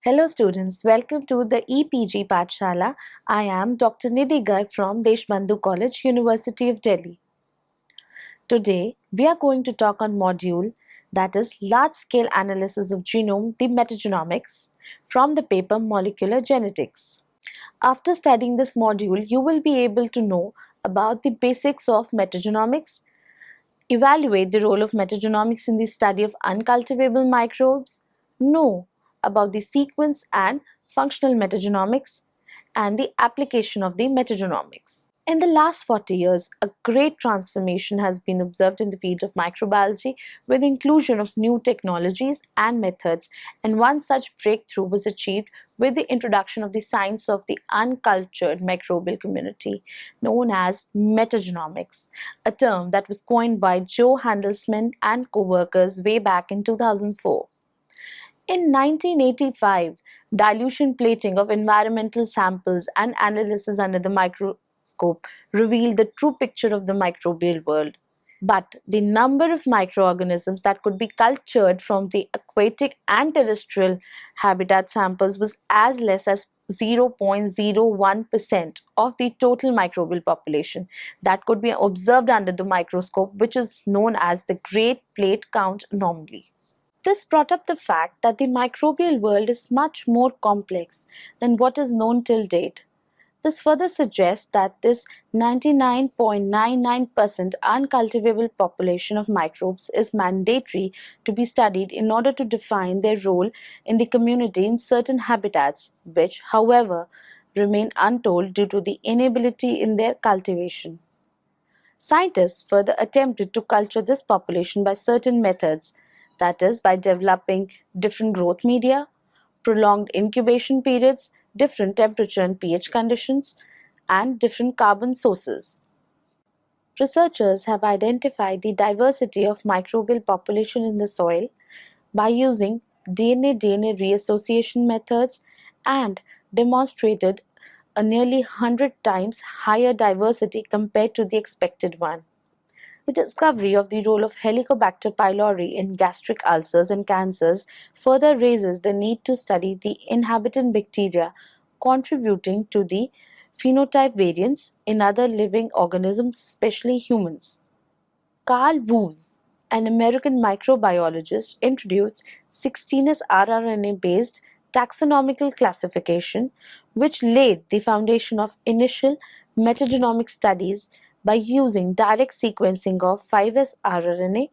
Hello students, welcome to the EPG Pathshala. I am Dr. Nidhi Garg from Deshbandhu College, University of Delhi. Today, we are going to talk on module that is large-scale analysis of genome, the metagenomics, from the paper Molecular Genetics. After studying this module, you will be able to know about the basics of metagenomics, evaluate the role of metagenomics in the study of uncultivable microbes, know about the sequence and functional metagenomics, and the application of the metagenomics. In the last 40 years, a great transformation has been observed in the field of microbiology with inclusion of new technologies and methods, and one such breakthrough was achieved with the introduction of the science of the uncultured microbial community, known as metagenomics, a term that was coined by Joe Handelsman and co-workers way back in 2004. In 1985, dilution plating of environmental samples and analysis under the microscope revealed the true picture of the microbial world. But the number of microorganisms that could be cultured from the aquatic and terrestrial habitat samples was as less as 0.01% of the total microbial population that could be observed under the microscope, which is known as the Great Plate Count anomaly. This brought up the fact that the microbial world is much more complex than what is known till date. This further suggests that this 99.99% uncultivable population of microbes is mandatory to be studied in order to define their role in the community in certain habitats, which, however, remain untold due to the inability in their cultivation. Scientists further attempted to culture this population by certain methods, that is, by developing different growth media, prolonged incubation periods, different temperature and pH conditions, and different carbon sources. Researchers have identified the diversity of microbial population in the soil by using DNA-DNA reassociation methods and demonstrated a nearly 100 times higher diversity compared to the expected one. The discovery of the role of Helicobacter pylori in gastric ulcers and cancers further raises the need to study the inhabitant bacteria contributing to the phenotype variants in other living organisms, especially humans. Carl Woese, an American microbiologist, introduced 16S rRNA-based taxonomical classification, which laid the foundation of initial metagenomic studies by using direct sequencing of 5S rRNA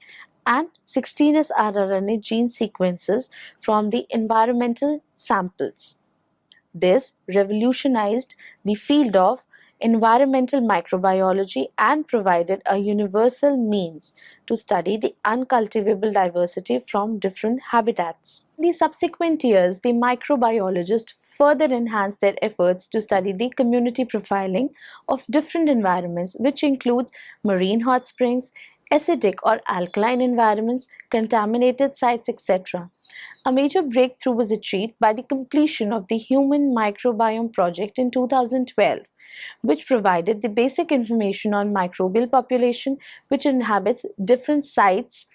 and 16S rRNA gene sequences from the environmental samples. This revolutionized the field of environmental microbiology and provided a universal means to study the uncultivable diversity from different habitats. In the subsequent years, the microbiologists further enhanced their efforts to study the community profiling of different environments, which includes marine hot springs, acidic or alkaline environments, contaminated sites, etc. A major breakthrough was achieved by the completion of the Human Microbiome Project in 2012, which provided the basic information on microbial population which inhabits different sites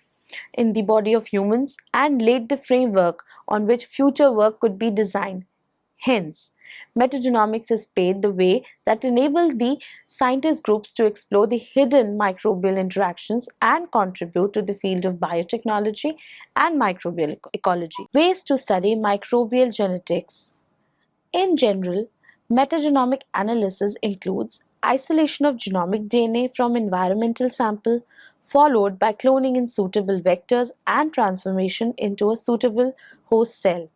in the body of humans and laid the framework on which future work could be designed. Hence, metagenomics is paved the way that enabled the scientist groups to explore the hidden microbial interactions and contribute to the field of biotechnology and microbial ecology. Ways to study microbial genetics. In general, metagenomic analysis includes isolation of genomic DNA from environmental sample, followed by cloning in suitable vectors and transformation into a suitable host cell.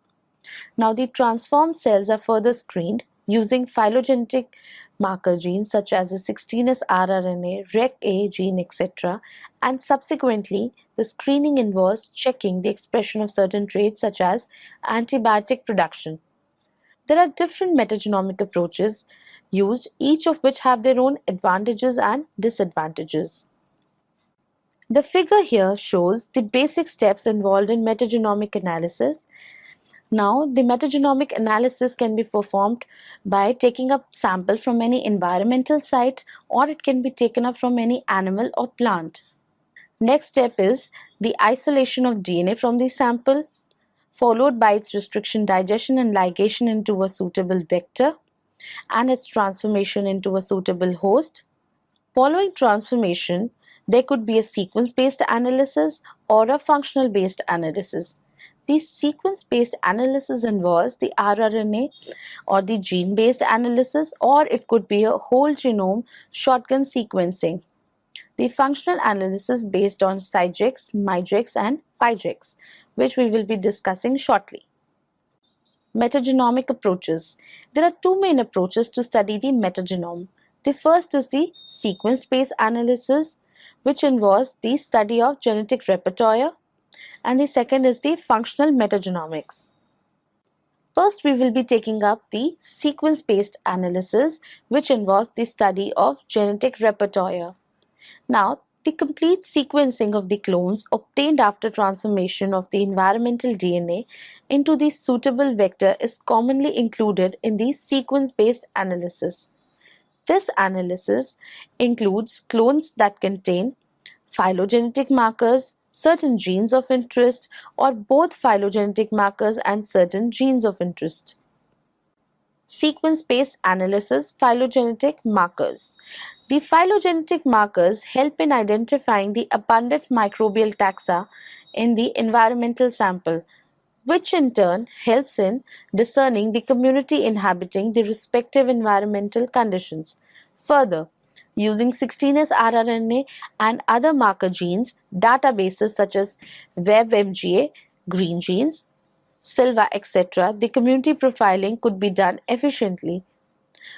Now, the transformed cells are further screened using phylogenetic marker genes such as the 16S rRNA, REC-A gene, etc. And subsequently, the screening involves checking the expression of certain traits such as antibiotic production. There are different metagenomic approaches used, each of which have their own advantages and disadvantages. The figure here shows the basic steps involved in metagenomic analysis. Now, the metagenomic analysis can be performed by taking a sample from any environmental site, or it can be taken up from any animal or plant. Next step is the isolation of DNA from the sample. followed by its restriction, digestion, and ligation into a suitable vector, and its transformation into a suitable host. Following transformation, there could be a sequence-based analysis or a functional-based analysis. The sequence-based analysis involves the rRNA or the gene-based analysis, or it could be a whole genome shotgun sequencing. The functional analysis based on Scigex, Mygex, and Pygex, which we will be discussing shortly. Metagenomic approaches. There are two main approaches to study the metagenome. The first is the sequence-based analysis, which involves the study of genetic repertoire, and the second is the functional metagenomics. First, we will be taking up the sequence-based analysis, which involves the study of genetic repertoire. Now, the complete sequencing of the clones obtained after transformation of the environmental DNA into the suitable vector is commonly included in the sequence-based analysis. This analysis includes clones that contain phylogenetic markers, certain genes of interest, or both phylogenetic markers and certain genes of interest. Sequence-based analysis, phylogenetic markers. The phylogenetic markers help in identifying the abundant microbial taxa in the environmental sample, which in turn helps in discerning the community inhabiting the respective environmental conditions. Further, using 16S rRNA and other marker genes, databases such as WebMGA, Green Genes, Silva, etc., the community profiling could be done efficiently.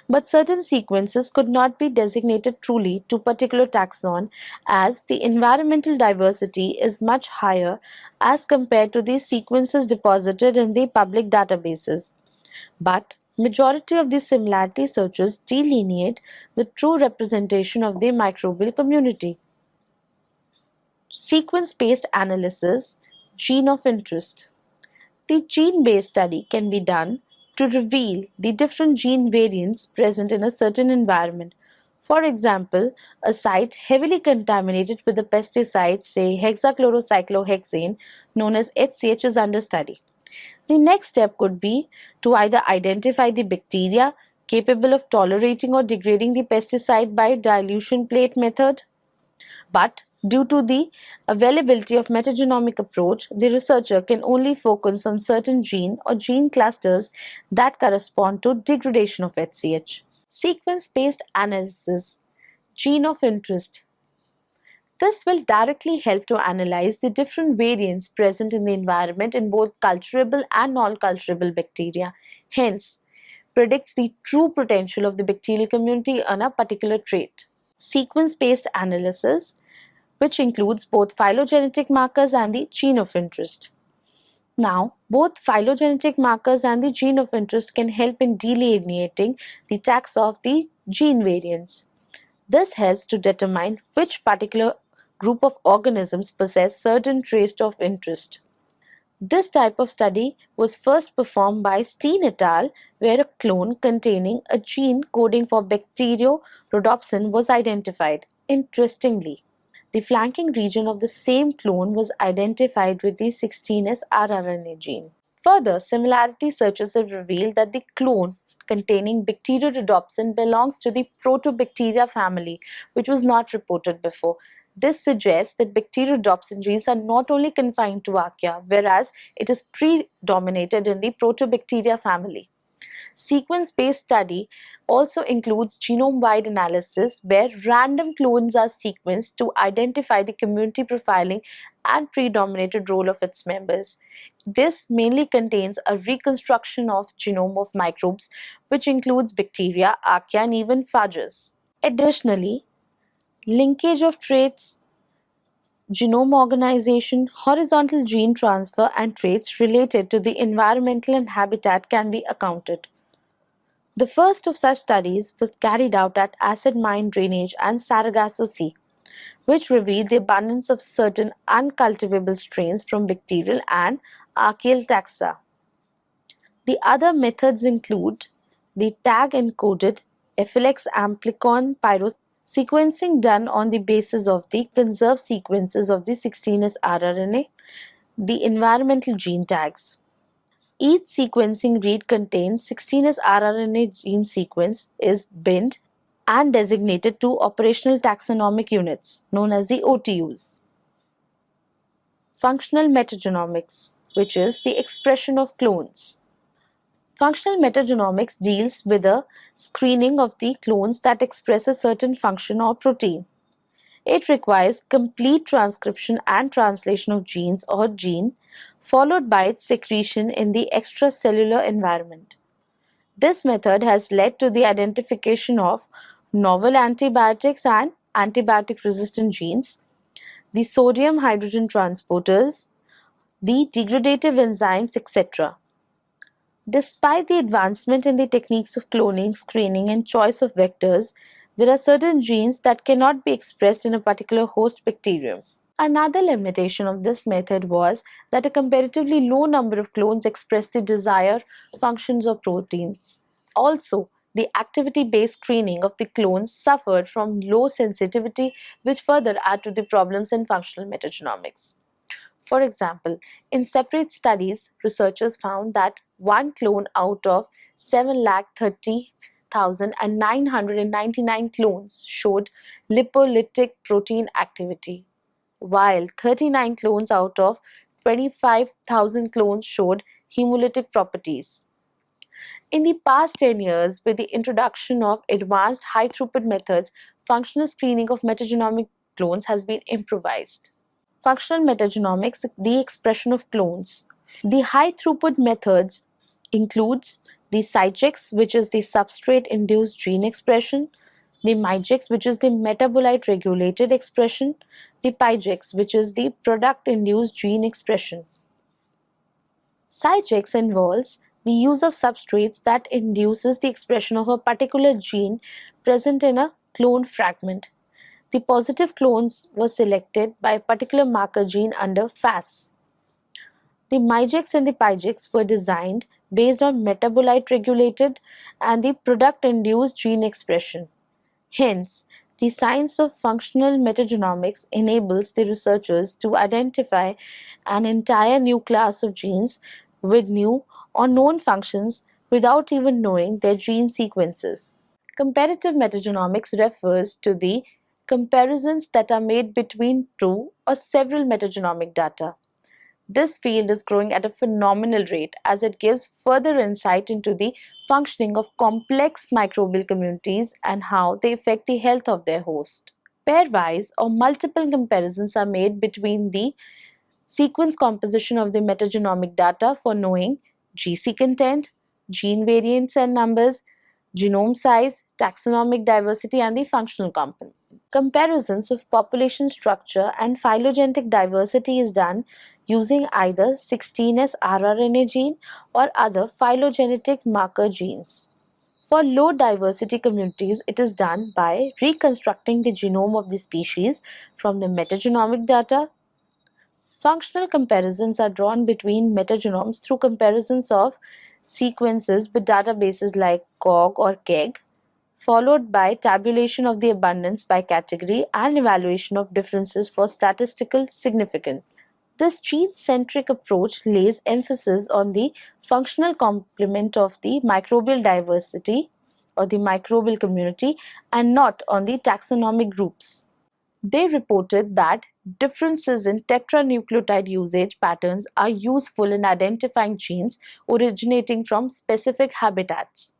But certain sequences could not be designated truly to particular taxon, as the environmental diversity is much higher as compared to the sequences deposited in the public databases. But majority of the similarity searches delineate the true representation of the microbial community. Sequence-based analysis, gene of interest. The gene-based study can be done to reveal the different gene variants present in a certain environment. For example, a site heavily contaminated with a pesticide, say hexachlorocyclohexane, known as HCH, is under study. The next step could be to either identify the bacteria capable of tolerating or degrading the pesticide by dilution plate method. But due to the availability of metagenomic approach, the researcher can only focus on certain gene or gene clusters that correspond to degradation of HCH. Sequence-based analysis, gene of interest. This will directly help to analyze the different variants present in the environment in both culturable and non-culturable bacteria. Hence, predicts the true potential of the bacterial community on a particular trait. Sequence-based analysis, which includes both phylogenetic markers and the gene of interest. Now, both phylogenetic markers and the gene of interest can help in delineating the taxa of the gene variants. This helps to determine which particular group of organisms possess certain traits of interest. This type of study was first performed by Steen et al., where a clone containing a gene coding for Bacteriorhodopsin was identified. Interestingly, the flanking region of the same clone was identified with the 16S rRNA gene. Further, similarity searches have revealed that the clone containing Bacteriorhodopsin belongs to the Protobacteria family, which was not reported before. This suggests that Bacteriorhodopsin genes are not only confined to archaea, whereas it is predominated in the Protobacteria family. Sequence-based study also includes genome-wide analysis, where random clones are sequenced to identify the community profiling and predominated role of its members. This mainly contains a reconstruction of genome of microbes, which includes bacteria, archaea, and even phages. Additionally, linkage of traits, genome organization, horizontal gene transfer, and traits related to the environmental and habitat can be accounted. The first of such studies was carried out at acid mine drainage and Sargasso Sea, which revealed the abundance of certain uncultivable strains from bacterial and archaeal taxa. The other methods include the tag-encoded Ephylex amplicon pyros sequencing done on the basis of the conserved sequences of the 16S rRNA, the environmental gene tags. Each sequencing read contains 16S rRNA gene sequence is binned and designated to operational taxonomic units known as the OTUs. Functional metagenomics, which is the expression of clones. Functional metagenomics deals with the screening of the clones that express a certain function or protein. It requires complete transcription and translation of genes or gene, followed by its secretion in the extracellular environment. This method has led to the identification of novel antibiotics and antibiotic-resistant genes, the sodium-hydrogen transporters, the degradative enzymes, etc. Despite the advancement in the techniques of cloning, screening, and choice of vectors, there are certain genes that cannot be expressed in a particular host bacterium. Another limitation of this method was that a comparatively low number of clones expressed the desired functions or proteins. Also, the activity-based screening of the clones suffered from low sensitivity, which further add to the problems in functional metagenomics. For example, in separate studies, researchers found that one clone out of 730,999 clones showed lipolytic protein activity, while 39 clones out of 25,000 clones showed hemolytic properties. In the past 10 years, with the introduction of advanced high throughput methods, functional screening of metagenomic clones has been improvised. Functional metagenomics, the expression of clones. The high throughput methods includes the CyGEX, which is the substrate induced gene expression, the MyGEX, which is the metabolite regulated expression, the PyGEX, which is the product induced gene expression. CyGEX involves the use of substrates that induces the expression of a particular gene present in a clone fragment. The positive clones were selected by a particular marker gene under FAS. The MyGEX and the PyGEX were designed based on metabolite regulated and the product induced gene expression. Hence, the science of functional metagenomics enables the researchers to identify an entire new class of genes with new or known functions without even knowing their gene sequences. Comparative metagenomics refers to the comparisons that are made between two or several metagenomic data. This field is growing at a phenomenal rate as it gives further insight into the functioning of complex microbial communities and how they affect the health of their host. Pairwise or multiple comparisons are made between the sequence composition of the metagenomic data for knowing GC content, gene variants and numbers, genome size, taxonomic diversity, and the functional component. Comparisons of population structure and phylogenetic diversity is done using either 16S rRNA gene or other phylogenetic marker genes. For low diversity communities, it is done by reconstructing the genome of the species from the metagenomic data. Functional comparisons are drawn between metagenomes through comparisons of sequences with databases like COG or KEGG, followed by tabulation of the abundance by category and evaluation of differences for statistical significance. This gene-centric approach lays emphasis on the functional complement of the microbial diversity or the microbial community and not on the taxonomic groups. They reported that differences in tetranucleotide usage patterns are useful in identifying genes originating from specific habitats.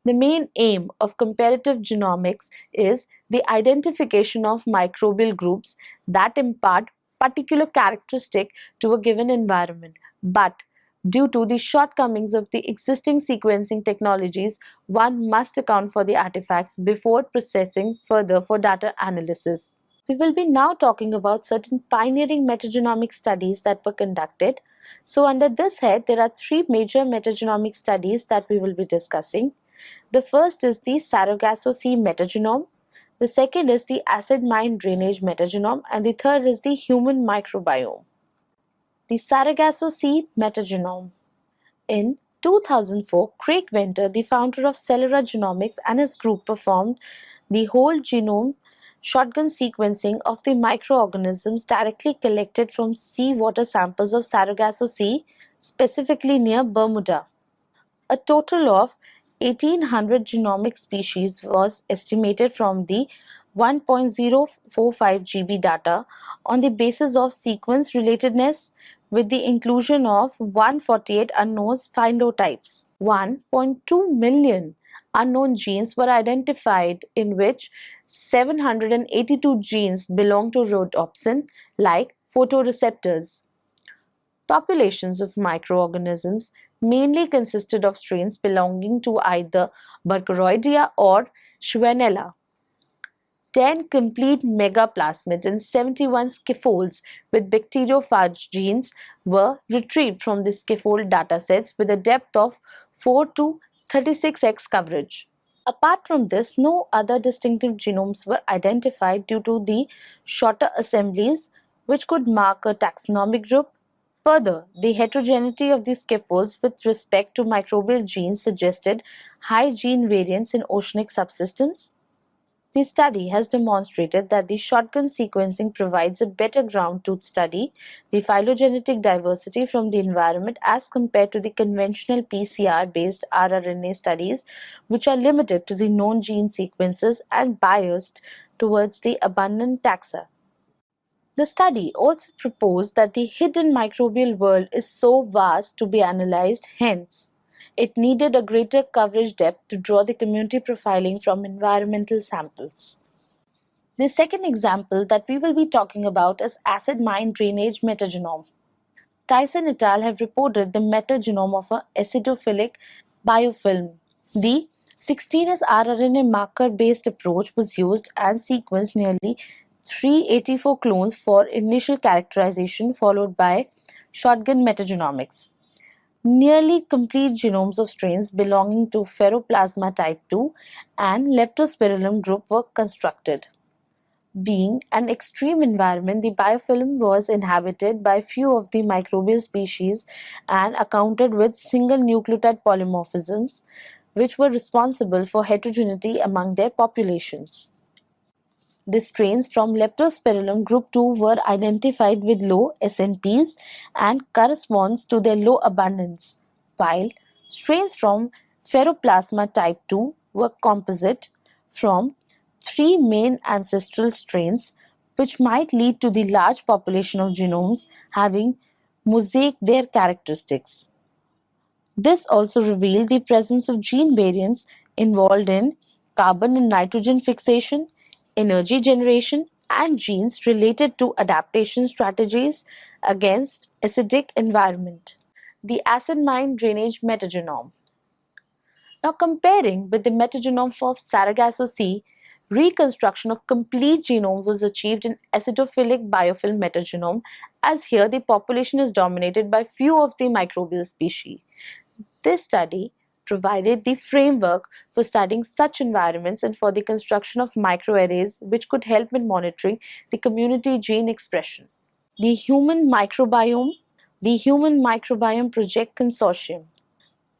The main aim of comparative genomics is the identification of microbial groups that impart particular characteristic to a given environment. But due to the shortcomings of the existing sequencing technologies, one must account for the artifacts before processing further for data analysis. We will be now talking about certain pioneering metagenomic studies that were conducted. So under this head, there are three major metagenomic studies that we will be discussing. The first is the Sargasso-C metagenome, the second is the acid mine drainage metagenome, and the third is the human microbiome. The Sargasso-C metagenome. In 2004, Craig Venter, the founder of Celera Genomics, and his group performed the whole genome shotgun sequencing of the microorganisms directly collected from seawater samples of Sargasso Sea specifically near Bermuda. A total of 1,800 genomic species was estimated from the 1.045 GB data on the basis of sequence relatedness, with the inclusion of 148 unknown phenotypes. 1.2 million unknown genes were identified, in which 782 genes belong to rhodopsin like photoreceptors. Populations of microorganisms mainly consisted of strains belonging to either Burkhardia or Schwannella. 10 complete megaplasmids and 71 scaffolds with bacteriophage genes were retrieved from the scaffold datasets with a depth of 4 to 36x coverage. Apart from this, no other distinctive genomes were identified due to the shorter assemblies, which could mark a taxonomic group. Further, the heterogeneity of these scaffolds with respect to microbial genes suggested high gene variance in oceanic subsystems. The study has demonstrated that the shotgun sequencing provides a better ground to study the phylogenetic diversity from the environment as compared to the conventional PCR-based rRNA studies, which are limited to the known gene sequences and biased towards the abundant taxa. The study also proposed that the hidden microbial world is so vast to be analyzed, hence, it needed a greater coverage depth to draw the community profiling from environmental samples. The second example that we will be talking about is acid mine drainage metagenome. Tyson et al. Have reported the metagenome of an acidophilic biofilm. The 16S rRNA marker-based approach was used and sequenced nearly 384 clones for initial characterization, followed by shotgun metagenomics. Nearly complete genomes of strains belonging to Ferroplasma type 2 and Leptospirillum group were constructed. Being an extreme environment, the biofilm was inhabited by few of the microbial species and accounted with single nucleotide polymorphisms, which were responsible for heterogeneity among their populations. The strains from Leptospirillum group 2 were identified with low SNPs and corresponds to their low abundance, while strains from Ferroplasma type 2 were composite from three main ancestral strains, which might lead to the large population of genomes having mosaic their characteristics. This also revealed the presence of gene variants involved in carbon and nitrogen fixation, energy generation, and genes related to adaptation strategies against acidic environment. The acid mine drainage metagenome. Now, comparing with the metagenome of Sargasso Sea, reconstruction of complete genome was achieved in acidophilic biofilm metagenome, as here the population is dominated by few of the microbial species. This study provided the framework for studying such environments and for the construction of microarrays, which could help in monitoring the community gene expression. The Human Microbiome, the Human Microbiome Project Consortium.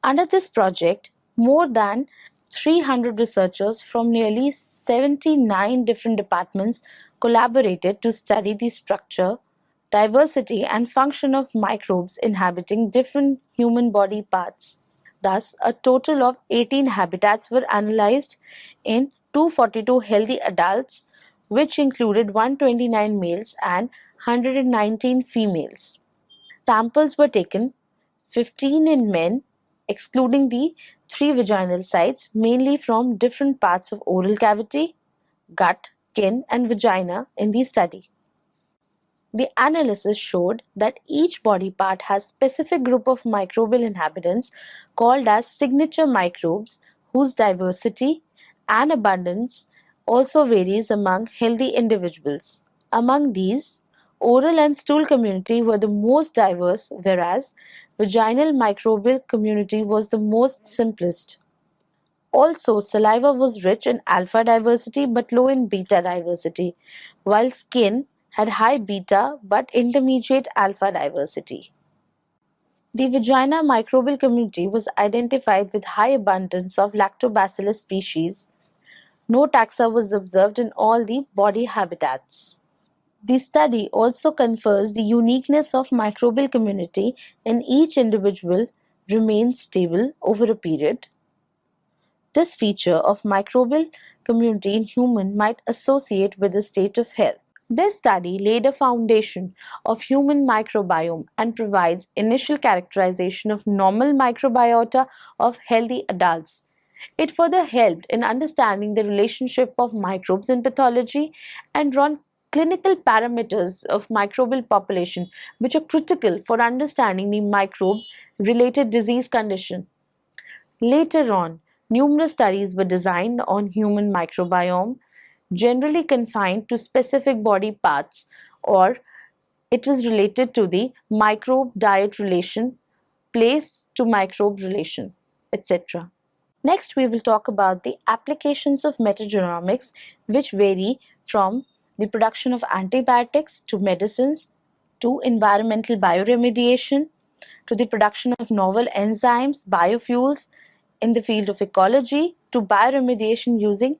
Under this project, more than 300 researchers from nearly 79 different departments collaborated to study the structure, diversity, and function of microbes inhabiting different human body parts. Thus, a total of 18 habitats were analyzed in 242 healthy adults, which included 129 males and 119 females. Samples were taken, 15 in men, excluding the three vaginal sites, mainly from different parts of oral cavity, gut, skin, and vagina in the study. The analysis showed that each body part has a specific group of microbial inhabitants called as signature microbes, whose diversity and abundance also varies among healthy individuals. Among these, oral and stool community were the most diverse, whereas vaginal microbial community was the most simplest. Also, saliva was rich in alpha diversity but low in beta diversity, while skin had high beta but intermediate alpha diversity. The vagina microbial community was identified with high abundance of Lactobacillus species. No taxa was observed in all the body habitats. The study also confers the uniqueness of microbial community in each individual remains stable over a period. This feature of microbial community in human might associate with the state of health. This study laid a foundation of human microbiome and provides initial characterization of normal microbiota of healthy adults. It further helped in understanding the relationship of microbes in pathology and drawn clinical parameters of microbial population which are critical for understanding the microbes related disease condition. Later on, numerous studies were designed on human microbiome, generally confined to specific body parts, or it was related to the microbe diet relation, place to microbe relation, etc. Next, we will talk about the applications of metagenomics, which vary from the production of antibiotics to medicines to environmental bioremediation to the production of novel enzymes, biofuels in the field of ecology to bioremediation using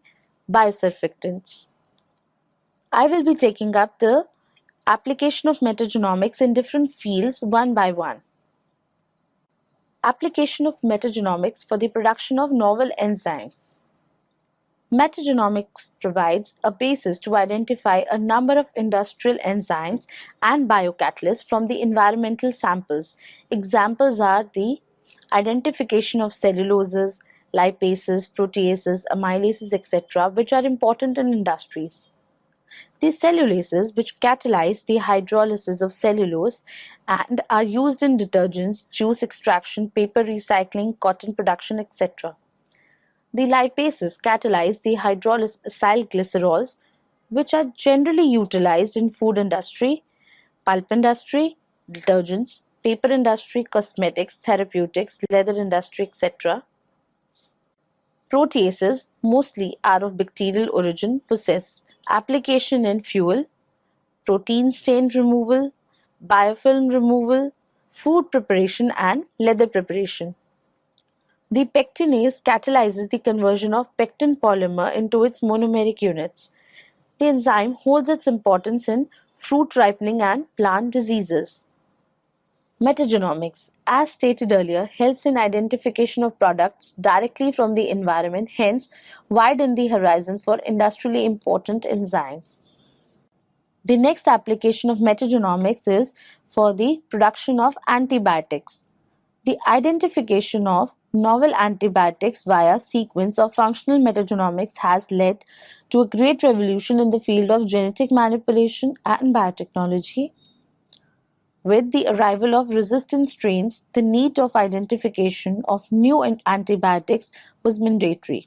biosurfactants. I will be taking up the application of metagenomics in different fields one by one. Application of metagenomics for the production of novel enzymes. Metagenomics provides a basis to identify a number of industrial enzymes and biocatalysts from the environmental samples. Examples are the identification of celluloses, lipases, proteases, amylases, etc., which are important in industries. The cellulases, which catalyze the hydrolysis of cellulose and are used in detergents, juice extraction, paper recycling, cotton production, etc. The lipases catalyze the hydrolysis acyl glycerols, which are generally utilized in food industry, pulp industry, detergents, paper industry, cosmetics, therapeutics, leather industry, etc. Proteases, mostly are of bacterial origin, possess application in fuel, protein stain removal, biofilm removal, food preparation, and leather preparation. The pectinase catalyzes the conversion of pectin polymer into its monomeric units. The enzyme holds its importance in fruit ripening and plant diseases. Metagenomics, as stated earlier, helps in identification of products directly from the environment, hence widen the horizon for industrially important enzymes. The next application of metagenomics is for the production of antibiotics. The identification of novel antibiotics via sequence of functional metagenomics has led to a great revolution in the field of genetic manipulation and biotechnology. With the arrival of resistant strains, the need of identification of new antibiotics was mandatory.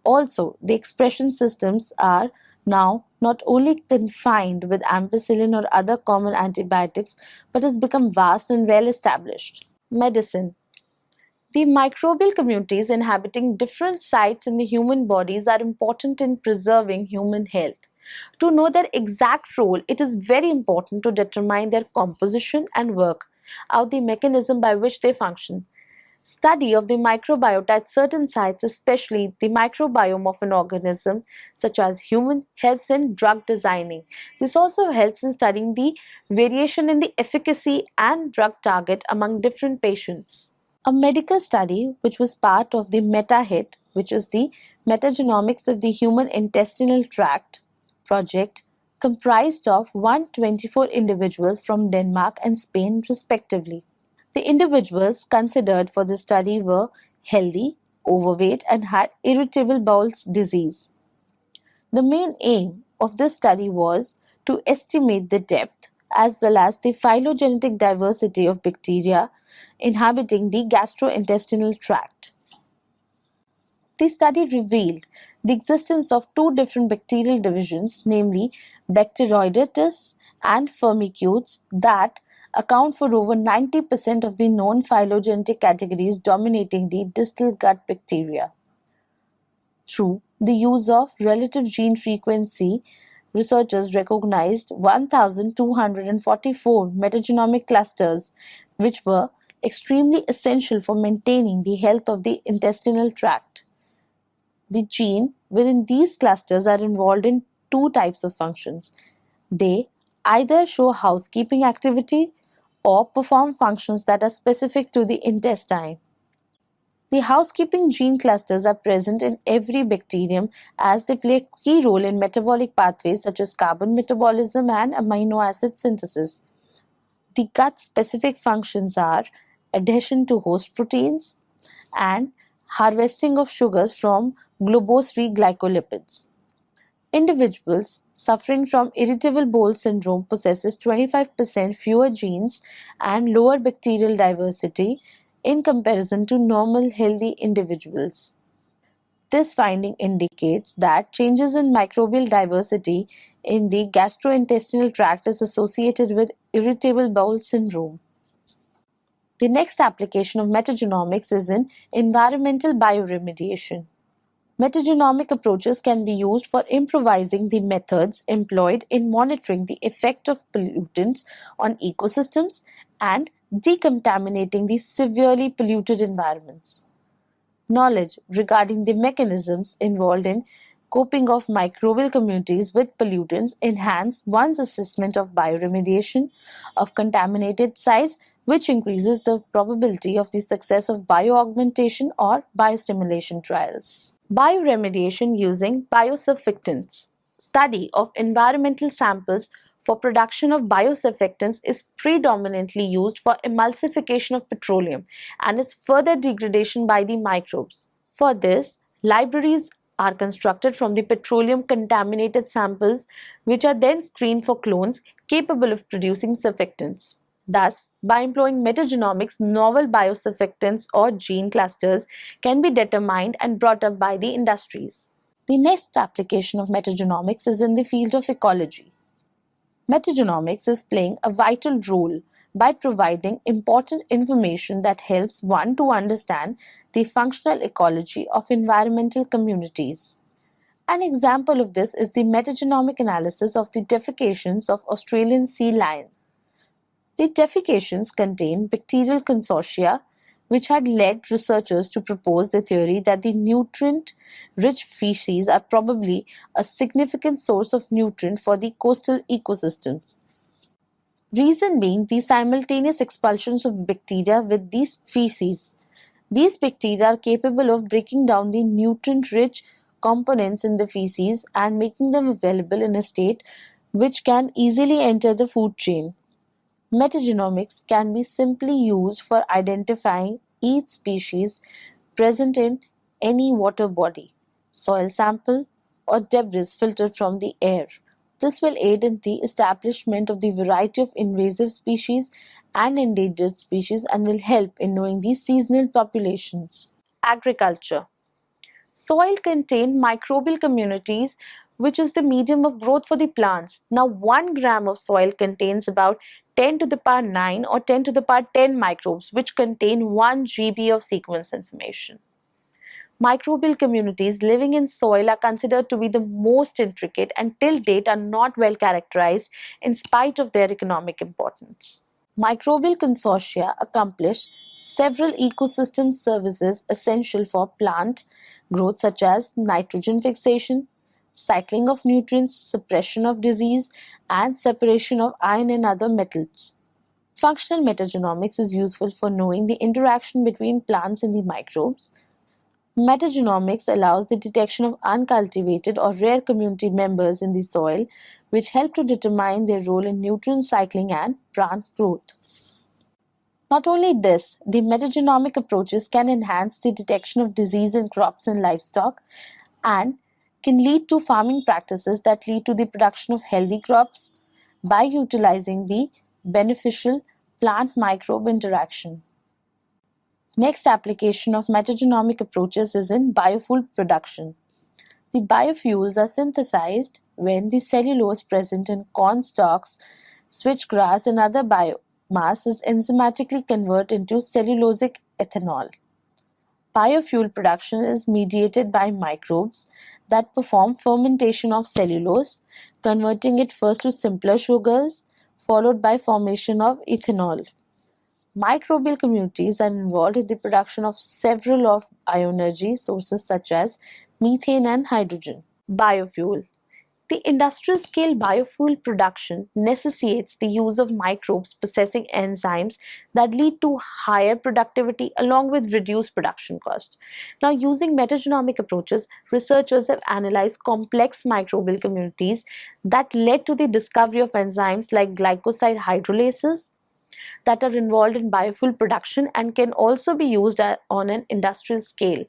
Also, the expression systems are now not only confined with ampicillin or other common antibiotics but has become vast and well established. Medicine. The microbial communities inhabiting different sites in the human bodies are important in preserving human health. To know their exact role, it is very important to determine their composition and work out the mechanism by which they function. Study of the microbiota at certain sites, especially the microbiome of an organism such as human, helps in drug designing. This also helps in studying the variation in the efficacy and drug target among different patients. A medical study which was part of the MetaHit, which is the Metagenomics of the Human Intestinal Tract project, comprised of 124 individuals from Denmark and Spain respectively. The individuals considered for the study were healthy, overweight, and had irritable bowel disease. The main aim of this study was to estimate the depth as well as the phylogenetic diversity of bacteria inhabiting the gastrointestinal tract. The study revealed the existence of two different bacterial divisions, namely Bacteroidetes and Firmicutes, that account for over 90% of the known phylogenetic categories dominating the distal gut bacteria. Through the use of relative gene frequency, researchers recognized 1,244 metagenomic clusters, which were extremely essential for maintaining the health of the intestinal tract. The genes within these clusters are involved in two types of functions. They either show housekeeping activity or perform functions that are specific to the intestine. The housekeeping gene clusters are present in every bacterium as they play a key role in metabolic pathways such as carbon metabolism and amino acid synthesis. The gut specific functions are adhesion to host proteins and harvesting of sugars from globose-free glycolipids. Individuals suffering from irritable bowel syndrome possesses 25% fewer genes and lower bacterial diversity in comparison to normal healthy individuals. This finding indicates that changes in microbial diversity in the gastrointestinal tract is associated with irritable bowel syndrome. The next application of metagenomics is in environmental bioremediation. Metagenomic approaches can be used for improvising the methods employed in monitoring the effect of pollutants on ecosystems and decontaminating the severely polluted environments. Knowledge regarding the mechanisms involved in coping of microbial communities with pollutants enhance one's assessment of bioremediation of contaminated sites, which increases the probability of the success of bioaugmentation or biostimulation trials. Bioremediation using biosurfactants. Study of environmental samples for production of biosurfactants is predominantly used for emulsification of petroleum and its further degradation by the microbes. For this, libraries are constructed from the petroleum contaminated samples, which are then screened for clones capable of producing surfactants. Thus, by employing metagenomics, novel biosurfactants or gene clusters can be determined and brought up by the industries. The next application of metagenomics is in the field of ecology. Metagenomics is playing a vital role by providing important information that helps one to understand the functional ecology of environmental communities. An example of this is the metagenomic analysis of the defecations of Australian sea lions. The defecations contain bacterial consortia, which had led researchers to propose the theory that the nutrient-rich feces are probably a significant source of nutrient for the coastal ecosystems. Reason being the simultaneous expulsions of bacteria with these feces. These bacteria are capable of breaking down the nutrient-rich components in the feces and making them available in a state which can easily enter the food chain. Metagenomics can be simply used for identifying each species present in any water body, soil sample, or debris filtered from the air. This will aid in the establishment of the variety of invasive species and endangered species and will help in knowing the seasonal populations. Agriculture. Soil contains microbial communities, which is the medium of growth for the plants. Now, 1 gram of soil contains about 10 to the power 9 or 10 to the power 10 microbes, which contain 1 GB of sequence information. Microbial communities living in soil are considered to be the most intricate and till date are not well characterized in spite of their economic importance. Microbial consortia accomplish several ecosystem services essential for plant growth such as nitrogen fixation, cycling of nutrients, suppression of disease, and separation of iron and other metals. Functional metagenomics is useful for knowing the interaction between plants and the microbes. Metagenomics allows the detection of uncultivated or rare community members in the soil, which help to determine their role in nutrient cycling and plant growth. Not only this, the metagenomic approaches can enhance the detection of disease in crops and livestock and can lead to farming practices that lead to the production of healthy crops by utilizing the beneficial plant microbe interaction. Next application of metagenomic approaches is in biofuel production. The biofuels are synthesized when the cellulose present in corn stalks, switchgrass, and other biomass is enzymatically converted into cellulosic ethanol. Biofuel production is mediated by microbes that perform fermentation of cellulose, converting it first to simpler sugars, followed by formation of ethanol. Microbial communities are involved in the production of several of bioenergy sources such as methane and hydrogen. Biofuel. The industrial scale biofuel production necessitates the use of microbes possessing enzymes that lead to higher productivity along with reduced production cost. Now, using metagenomic approaches, researchers have analyzed complex microbial communities that led to the discovery of enzymes like glycoside hydrolases that are involved in biofuel production and can also be used on an industrial scale.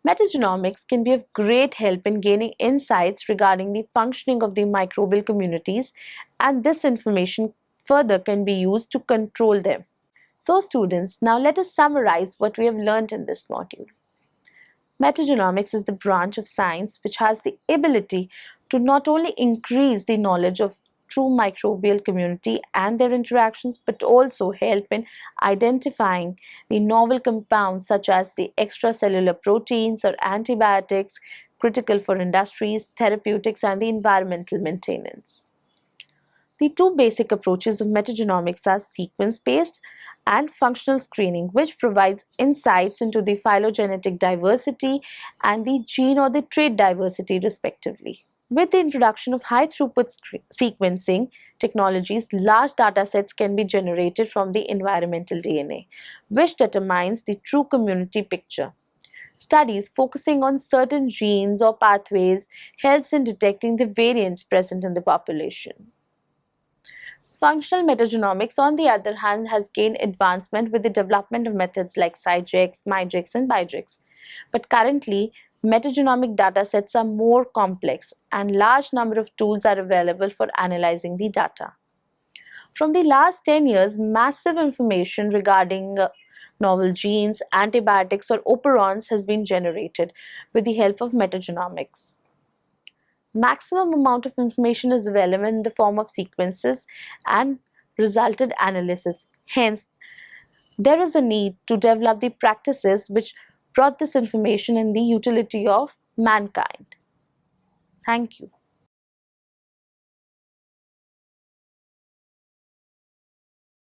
Metagenomics can be of great help in gaining insights regarding the functioning of the microbial communities, and this information further can be used to control them. So, students, now let us summarize what we have learned in this module. Metagenomics is the branch of science which has the ability to not only increase the knowledge of true microbial community and their interactions, but also help in identifying the novel compounds such as the extracellular proteins or antibiotics critical for industries, therapeutics, and the environmental maintenance. The two basic approaches of metagenomics are sequence-based and functional screening, which provides insights into the phylogenetic diversity and the gene or the trait diversity respectively. With the introduction of high-throughput sequencing technologies, large data sets can be generated from the environmental DNA, which determines the true community picture. Studies focusing on certain genes or pathways helps in detecting the variants present in the population. Functional metagenomics, on the other hand, has gained advancement with the development of methods like SciGex, MyGex, and BiGex. But currently, metagenomic datasets are more complex and large number of tools are available for analyzing the data. From the last 10 years, massive information regarding novel genes, antibiotics, or operons has been generated with the help of metagenomics. Maximum amount of information is available in the form of sequences and resulted analysis. Hence, there is a need to develop the practices which brought this information in the utility of mankind. Thank you.